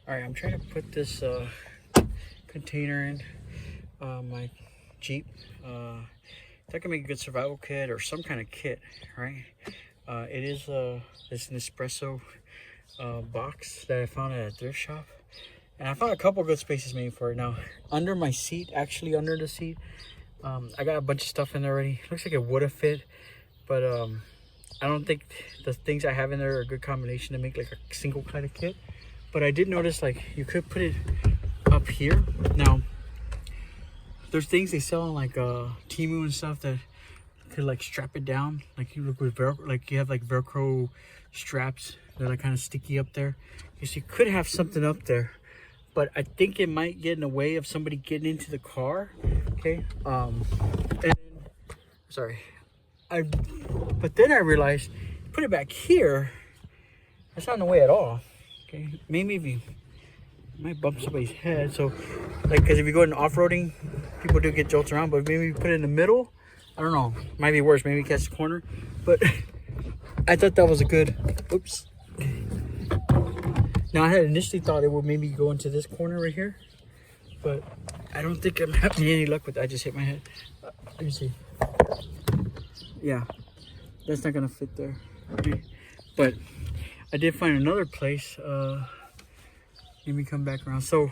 All right, I'm trying to put this container in my Jeep. That can make a good survival kit or some kind of kit, right? It is this Nespresso box that I found at a thrift shop. And I found a couple good spaces made for it. Now, under my seat, actually under the seat, I got a bunch of stuff in there already. Looks like it would have fit, but I don't think the things I have in there are a good combination to make like a single kind of kit. But I did notice like you could put it up here. Now, there's things they sell on like Temu and stuff that could like strap it down. Like you look with Velcro, like you have like Velcro straps that are kind of sticky up there. Because you could have something up there, but I think it might get in the way of somebody getting into the car. Okay. And sorry. But then I realized, put it back here. That's not in the way at all. Okay, maybe if you might bump somebody's head. So, like, because if you go in off-roading, people do get jolts around. But maybe you put it in the middle. I don't know. Might be worse. Maybe catch the corner. But I thought that was a good. Oops. Now I had initially thought it would maybe go into this corner right here, but I don't think I'm having any luck with that. I just hit my head. Let me see. Yeah, that's not gonna fit there. Okay. But I did find another place. Let me come back around. So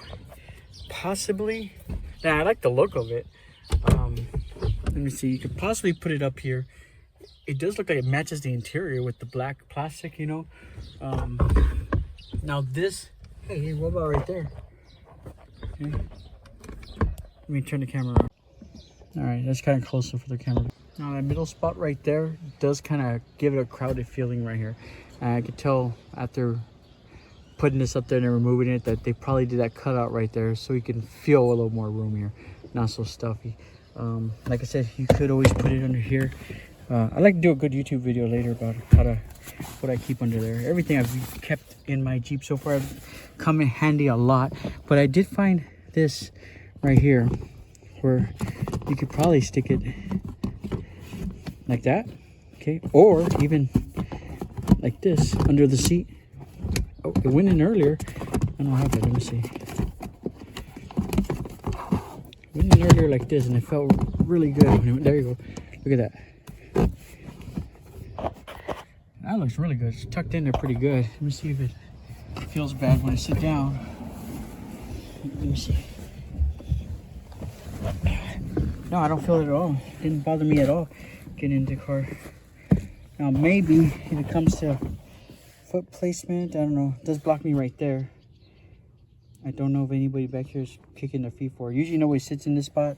possibly, now I like the look of it. Let me see. You could possibly put it up here. It does look like it matches the interior with the black plastic, you know. Now this, hey, what about right there? Okay. Let me turn the camera around. All right, that's kind of closer for the camera. Now that middle spot right there does kind of give it a crowded feeling right here. And I could tell after putting this up there and removing it that they probably did that cutout right there so you can feel a little more room here, not so stuffy. Like I said, you could always put it under here. I'd like to do a good YouTube video later about what I keep under there. Everything I've kept in my Jeep so far have come in handy a lot. But I did find this right here where you could probably stick it like that, okay? Or even like this under the seat. Oh, it went in earlier. I don't have it. Let me see. It went in earlier like this, and it felt really good. There you go. Look at that. That looks really good. It's tucked in there pretty good. Let me see if it feels bad when I sit down. Let me see. No, I don't feel it at all. It didn't bother me at all getting into the car. Now maybe if it comes to foot placement, I don't know. It does block me right there. I don't know if anybody back here is kicking their feet for it. Usually nobody sits in this spot.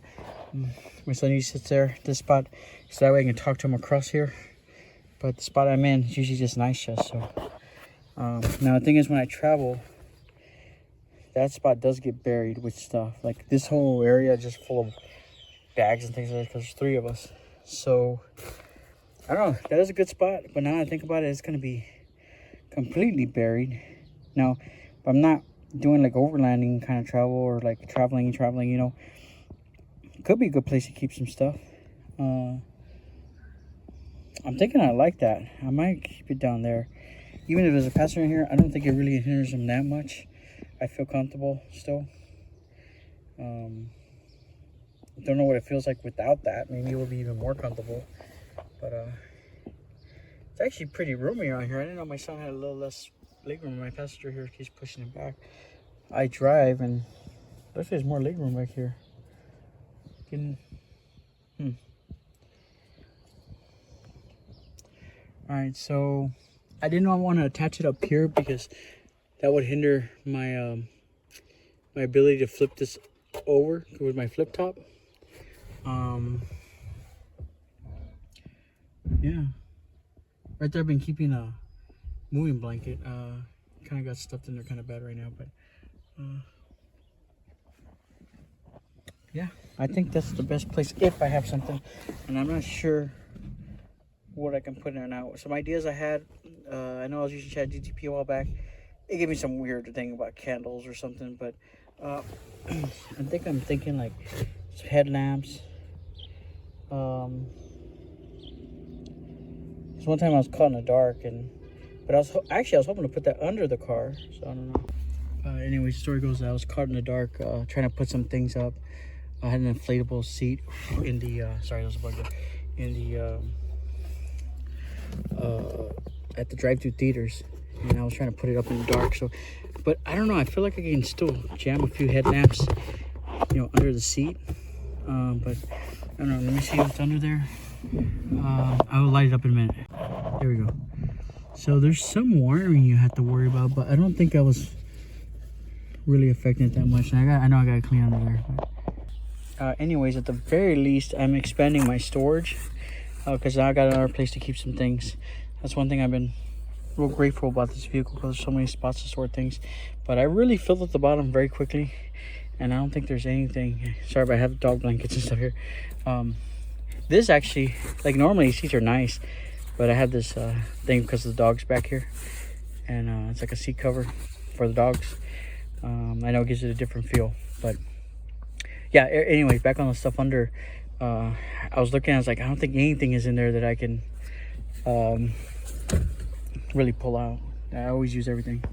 My son usually sits there, this spot, so that way I can talk to him across here. But the spot I'm in is usually just an ice chest. So now the thing is, when I travel, that spot does get buried with stuff. Like this whole area is just full of bags and things like that because there's 3 of us. So I don't know. That is a good spot. But now I think about it, it's going to be completely buried. Now, if I'm not doing like overlanding kind of travel or like traveling, you know, it could be a good place to keep some stuff. I'm thinking I like that. I might keep it down there. Even if there's a passenger in here, I don't think it really hinders them that much. I feel comfortable still. Don't know what it feels like without that. Maybe it will be even more comfortable. But it's actually pretty roomy around here. I didn't know my son had a little less legroom. My passenger here keeps pushing it back. I drive and looks like there's more legroom back here. Alright, so I didn't want to attach it up here because that would hinder my my ability to flip this over with my flip top. Yeah, right there I've been keeping a moving blanket. Kind of got stuffed in there kind of bad right now, but yeah, I think that's the best place if I have something, and I'm not sure what I can put in there now. Some ideas I had, I know I was using ChatGPT a while back. It gave me some weird thing about candles or something, but I'm thinking like headlamps. One time I was caught in the dark, but I was hoping to put that under the car, so I don't know. Anyway, story goes that I was caught in the dark trying to put some things up. I had an inflatable seat in the sorry, there was a bug there. In the at the drive-through theaters, and I was trying to put it up in the dark. So, but I don't know. I feel like I can still jam a few headlamps, you know, under the seat. But I don't know. Let me see what's under there. I will light it up in a minute. There we go. So there's some wiring you have to worry about, but I don't think I was really affecting it that much. And I know I gotta clean under there. But, anyways, at the very least, I'm expanding my storage because now I got another place to keep some things. That's one thing I've been real grateful about this vehicle, because there's so many spots to store things. But I really filled up the bottom very quickly, and I don't think there's anything. Sorry, but I have dog blankets and stuff here. This actually, like, normally seats are nice, but I had this thing because of the dogs back here, and it's like a seat cover for the dogs. I know it gives it a different feel, but yeah. Anyways, back on the stuff under. I was looking. I was like, I don't think anything is in there that I can really pull out. I always use everything.